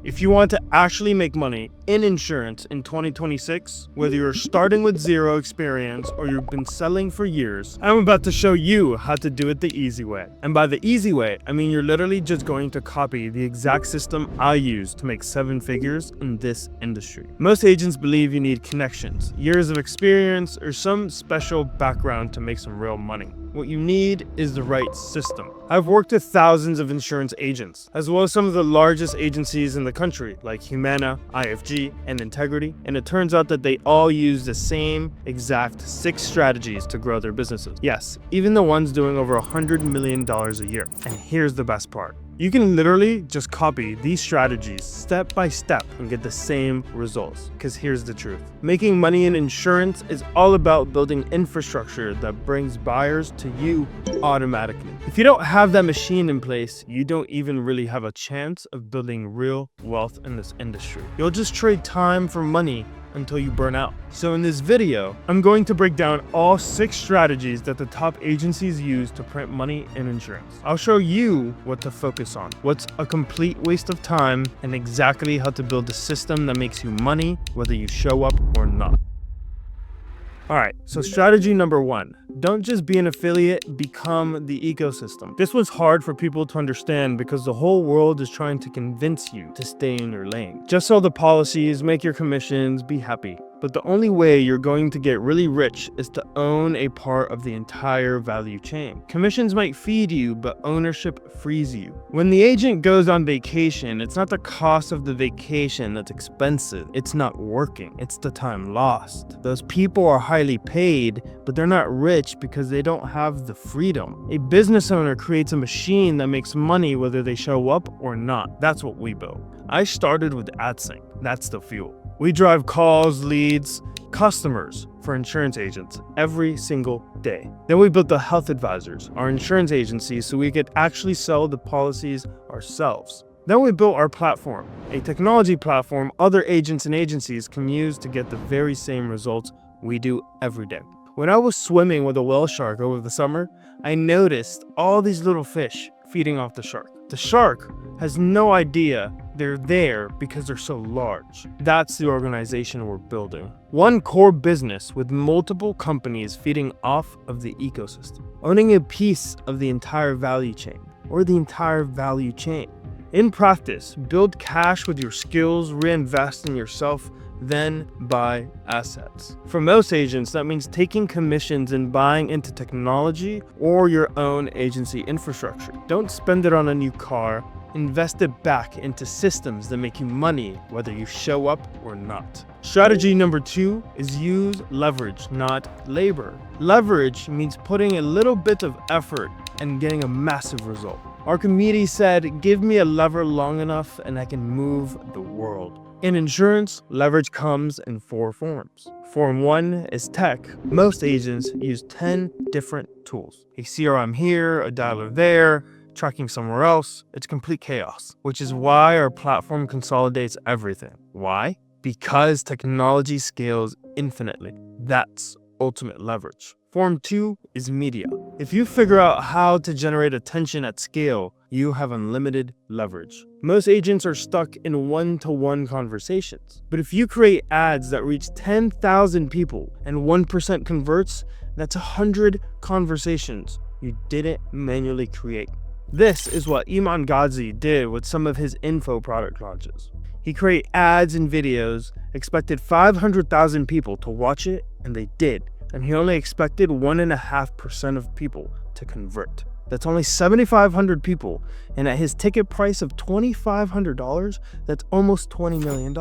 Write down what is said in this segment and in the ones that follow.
If you want to actually make money in insurance in 2026, whether you're starting with zero experience or you've been selling for years, I'm about to show you how to do it the easy way. And by the easy way, I mean you're literally just going to copy the exact system I use to make 7 figures in this industry. Most agents believe you need connections, years of experience, or some special background to make some real money. What you need is the right system. I've worked with thousands of insurance agents, as well as some of the largest agencies in the country, like Humana, IFG, and Integrity, and it turns out that they all use the same exact 6 strategies to grow their businesses. Yes, even the ones doing over $100 million a year. And here's the best part. You can literally just copy these strategies step by step and get the same results. Because here's the truth. Making money in insurance is all about building infrastructure that brings buyers to you automatically. If you don't have that machine in place, you don't even really have a chance of building real wealth in this industry. You'll just trade time for money until you burn out. So in this video, I'm going to break down all 6 strategies that the top agencies use to print money in insurance. I'll show you what to focus on, what's a complete waste of time, and exactly how to build a system that makes you money whether you show up or not. Alright, so strategy number 1. Don't just be an affiliate, become the ecosystem. This was hard for people to understand because the whole world is trying to convince you to stay in your lane. Just sell the policies, make your commissions, be happy. But the only way you're going to get really rich is to own a part of the entire value chain. Commissions might feed you, but ownership frees you. When the agent goes on vacation, it's not the cost of the vacation that's expensive. It's not working. It's the time lost. Those people are highly paid, but they're not rich because they don't have the freedom. A business owner creates a machine that makes money whether they show up or not. That's what we built. I started with AdSync. That's the fuel. We drive calls, leads, customers for insurance agents every single day. Then we built the Health Advisors, our insurance agency, so we could actually sell the policies ourselves. Then we built our platform, a technology platform other agents and agencies can use to get the very same results we do every day. When I was swimming with a whale shark over the summer, I noticed all these little fish feeding off the shark. The shark has no idea they're there because they're so large. That's the organization we're building. One core business with multiple companies feeding off of the ecosystem. Owning a piece of the entire value chain, or the entire value chain. In practice, build cash with your skills, reinvest in yourself, then buy assets. For most agents, that means taking commissions and buying into technology or your own agency infrastructure. Don't spend it on a new car. Invest it back into systems that make you money whether you show up or not. Strategy number 2 is use leverage, not labor. Leverage means putting a little bit of effort and getting a massive result. Archimedes said, "Give me a lever long enough and I can move the world." In insurance, leverage comes in 4 forms. Form 1 is tech. Most agents use 10 different tools. A CRM here, a dialer there, tracking somewhere else. It's complete chaos, which is why our platform consolidates everything. Why? Because technology scales infinitely. That's ultimate leverage. Form 2 is media. If you figure out how to generate attention at scale, you have unlimited leverage. Most agents are stuck in one-to-one conversations. But if you create ads that reach 10,000 people and 1% converts, that's 100 conversations you didn't manually create. This is what Iman Ghazi did with some of his info product launches. He created ads and videos, expected 500,000 people to watch it, and they did. And he only expected 1.5% of people to convert. That's only 7,500 people, and at his ticket price of $2,500, that's almost $20 million.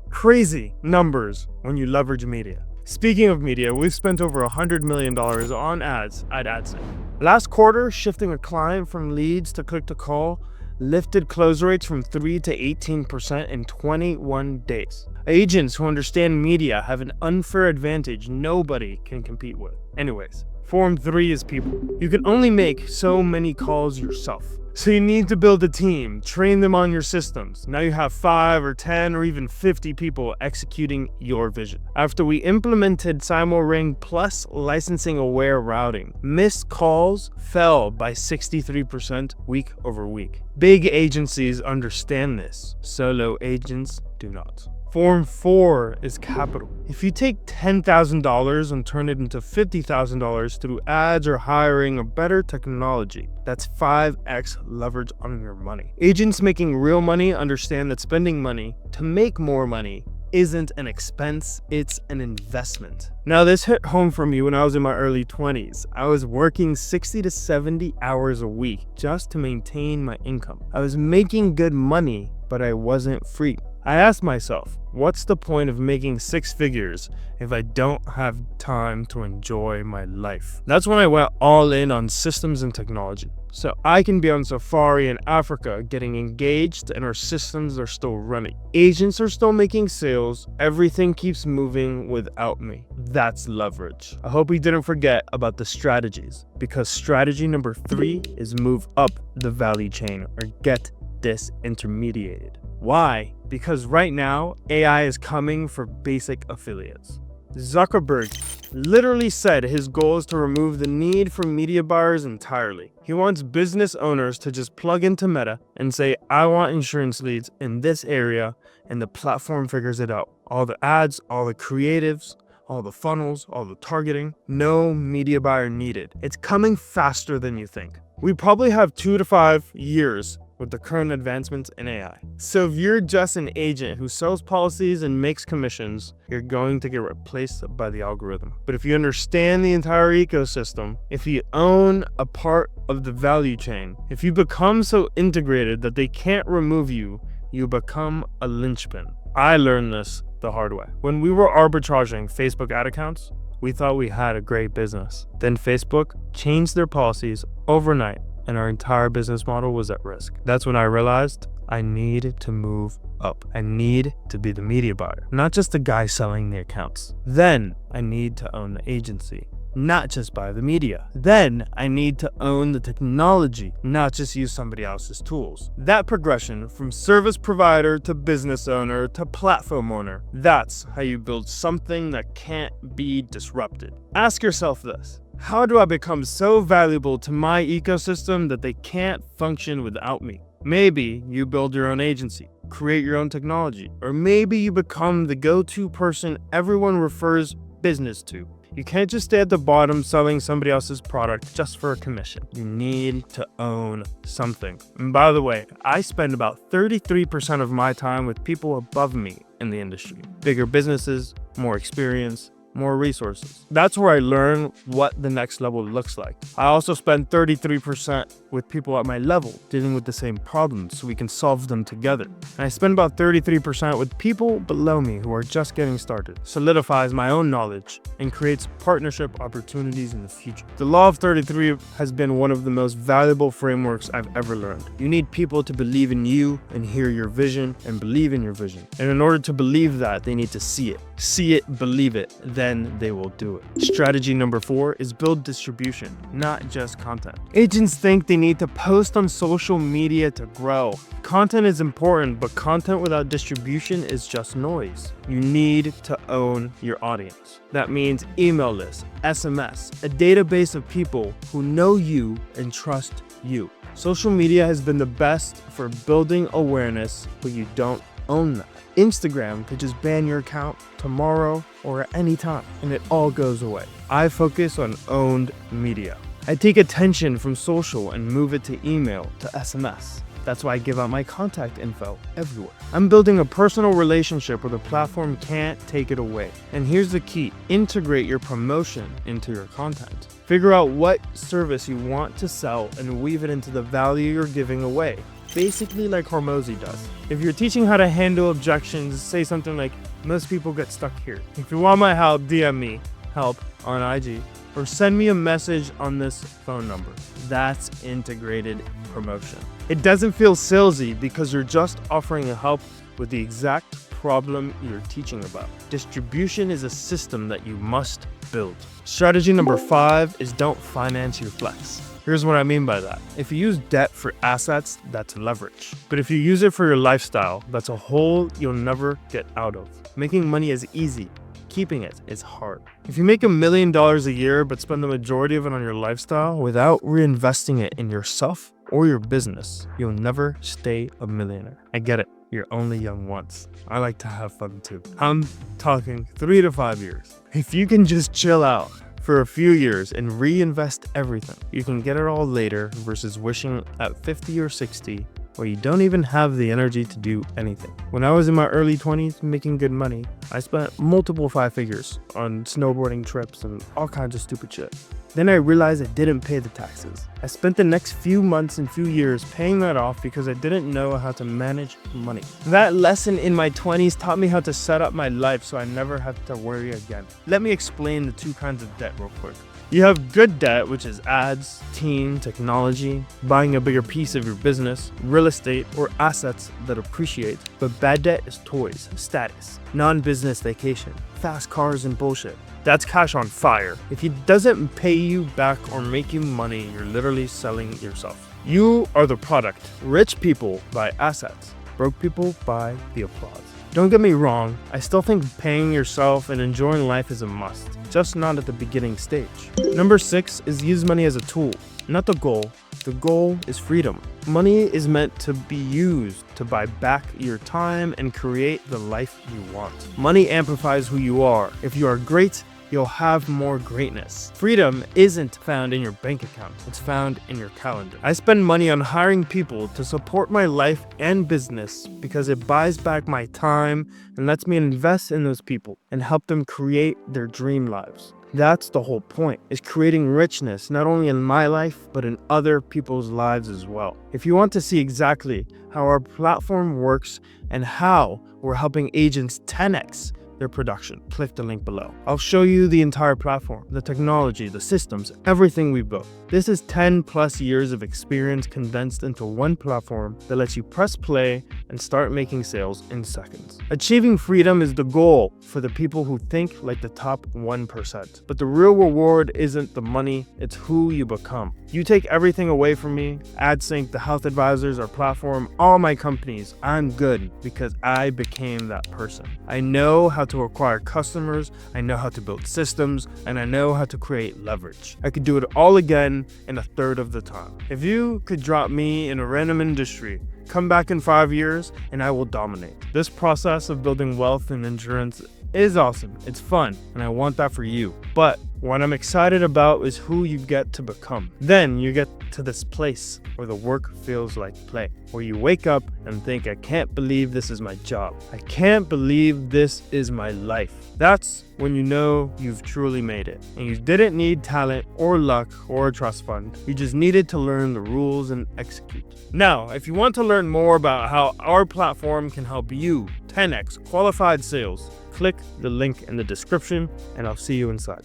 Crazy numbers when you leverage media. Speaking of media, we've spent over $100 million on ads at AdSync. Last quarter, shifting a client from leads to click to call lifted close rates from 3 to 18% in 21 days. Agents who understand media have an unfair advantage nobody can compete with. Anyways, Form 3 is people. You can only make so many calls yourself. So you need to build a team, train them on your systems. Now you have 5 or 10 or even 50 people executing your vision. After we implemented Ring plus licensing aware routing, missed calls fell by 63% week over week. Big agencies understand this. Solo agents do not. Form 4 is capital. If you take $10,000 and turn it into $50,000 through ads or hiring or better technology, that's 5x leverage on your money. Agents making real money understand that spending money to make more money isn't an expense, it's an investment. Now this hit home for me when I was in my early 20s. I was working 60 to 70 hours a week just to maintain my income. I was making good money, but I wasn't free. I asked myself, what's the point of making 6 figures if I don't have time to enjoy my life? That's when I went all in on systems and technology. So I can be on safari in Africa getting engaged and our systems are still running. Agents are still making sales. Everything keeps moving without me. That's leverage. I hope we didn't forget about the strategies, because strategy number 3 is move up the value chain or get disintermediated. Why? Because right now, AI is coming for basic affiliates. Zuckerberg literally said his goal is to remove the need for media buyers entirely. He wants business owners to just plug into Meta and say, I want insurance leads in this area, and the platform figures it out. All the ads, all the creatives, all the funnels, all the targeting, no media buyer needed. It's coming faster than you think. We probably have 2 to 5 years with the current advancements in AI. So if you're just an agent who sells policies and makes commissions, you're going to get replaced by the algorithm. But if you understand the entire ecosystem, if you own a part of the value chain, if you become so integrated that they can't remove you, you become a linchpin. I learned this the hard way. When we were arbitraging Facebook ad accounts, we thought we had a great business. Then Facebook changed their policies overnight, and our entire business model was at risk. That's when I realized I need to move up. I need to be the media buyer, not just the guy selling the accounts. Then I need to own the agency, not just buy the media. Then I need to own the technology, not just use somebody else's tools. That progression from service provider to business owner to platform owner, that's how you build something that can't be disrupted. Ask yourself this. How do I become so valuable to my ecosystem that they can't function without me? Maybe you build your own agency, create your own technology, or maybe you become the go-to person everyone refers business to. You can't just stay at the bottom selling somebody else's product just for a commission. You need to own something. And by the way, I spend about 33% of my time with people above me in the industry. Bigger businesses, more experience, more resources. That's where I learn what the next level looks like. I also spend 33% with people at my level dealing with the same problems so we can solve them together. And I spend about 33% with people below me who are just getting started. Solidifies my own knowledge and creates partnership opportunities in the future. The law of 33 has been one of the most valuable frameworks I've ever learned. You need people to believe in you and hear your vision and believe in your vision. And in order to believe that, they need to see it. See it, believe it, then they will do it. Strategy number 4 is build distribution, not just content. Agents think they need to post on social media to grow. Content is important, but content without distribution is just noise. You need to own your audience. That means email lists, SMS, a database of people who know you and trust you. Social media has been the best for building awareness, but you don't own that. Instagram could just ban your account tomorrow or at any time, and it all goes away. I focus on owned media. I take attention from social and move it to email to SMS. That's why I give out my contact info everywhere. I'm building a personal relationship where the platform can't take it away. And here's the key: integrate your promotion into your content. Figure out what service you want to sell and weave it into the value you're giving away. Basically like Hormozi does. If you're teaching how to handle objections, say something like, most people get stuck here. If you want my help, DM me, help, on IG, or send me a message on this phone number. That's integrated promotion. It doesn't feel salesy because you're just offering a help with the exact problem you're teaching about. Distribution is a system that you must build. Strategy number 5 is don't finance your flex. Here's what I mean by that. If you use debt for assets, that's leverage. But if you use it for your lifestyle, that's a hole you'll never get out of. Making money is easy. Keeping it is hard. If you make $1 million a year but spend the majority of it on your lifestyle without reinvesting it in yourself or your business, you'll never stay a millionaire. I get it. You're only young once. I like to have fun too. I'm talking 3 to 5 years. If you can just chill out for a few years and reinvest everything, you can get it all later versus wishing at 50 or 60 where you don't even have the energy to do anything. When I was in my early 20s making good money, I spent multiple 5 figures on snowboarding trips and all kinds of stupid shit. Then I realized I didn't pay the taxes. I spent the next few months and few years paying that off because I didn't know how to manage money. That lesson in my 20s taught me how to set up my life so I never have to worry again. Let me explain the 2 kinds of debt real quick. You have good debt, which is ads, team, technology, buying a bigger piece of your business, real estate, or assets that appreciate. But bad debt is toys, status, non-business vacation, fast cars, and bullshit. That's cash on fire. If it doesn't pay you back or make you money, you're literally selling yourself. You are the product. Rich people buy assets. Broke people buy the applause. Don't get me wrong, I still think paying yourself and enjoying life is a must, just not at the beginning stage. Number 6 is use money as a tool, not the goal. The goal is freedom. Money is meant to be used to buy back your time and create the life you want. Money amplifies who you are. If you are great, you'll have more greatness. Freedom isn't found in your bank account, it's found in your calendar. I spend money on hiring people to support my life and business because it buys back my time and lets me invest in those people and help them create their dream lives. That's the whole point, is creating richness not only in my life, but in other people's lives as well. If you want to see exactly how our platform works and how we're helping agents 10x their production, click the link below. I'll show you the entire platform, the technology, the systems, everything we built. This is 10+ years of experience condensed into one platform that lets you press play and start making sales in seconds. Achieving freedom is the goal for the people who think like the top 1%. But the real reward isn't the money, it's who you become. You take everything away from me, AdSync, the health advisors, our platform, all my companies, I'm good because I became that person. I know how to acquire customers, I know how to build systems, and I know how to create leverage. I could do it all again in 1/3 of the time. If you could drop me in a random industry, come back in 5 years, and I will dominate. This process of building wealth in insurance is awesome. It's fun, and I want that for you. But what I'm excited about is who you get to become. Then you get to this place where the work feels like play, where you wake up and think, I can't believe this is my job. I can't believe this is my life. That's when you know you've truly made it. And you didn't need talent or luck or a trust fund. You just needed to learn the rules and execute. Now, if you want to learn more about how our platform can help you 10x qualified sales, click the link in the description and I'll see you inside.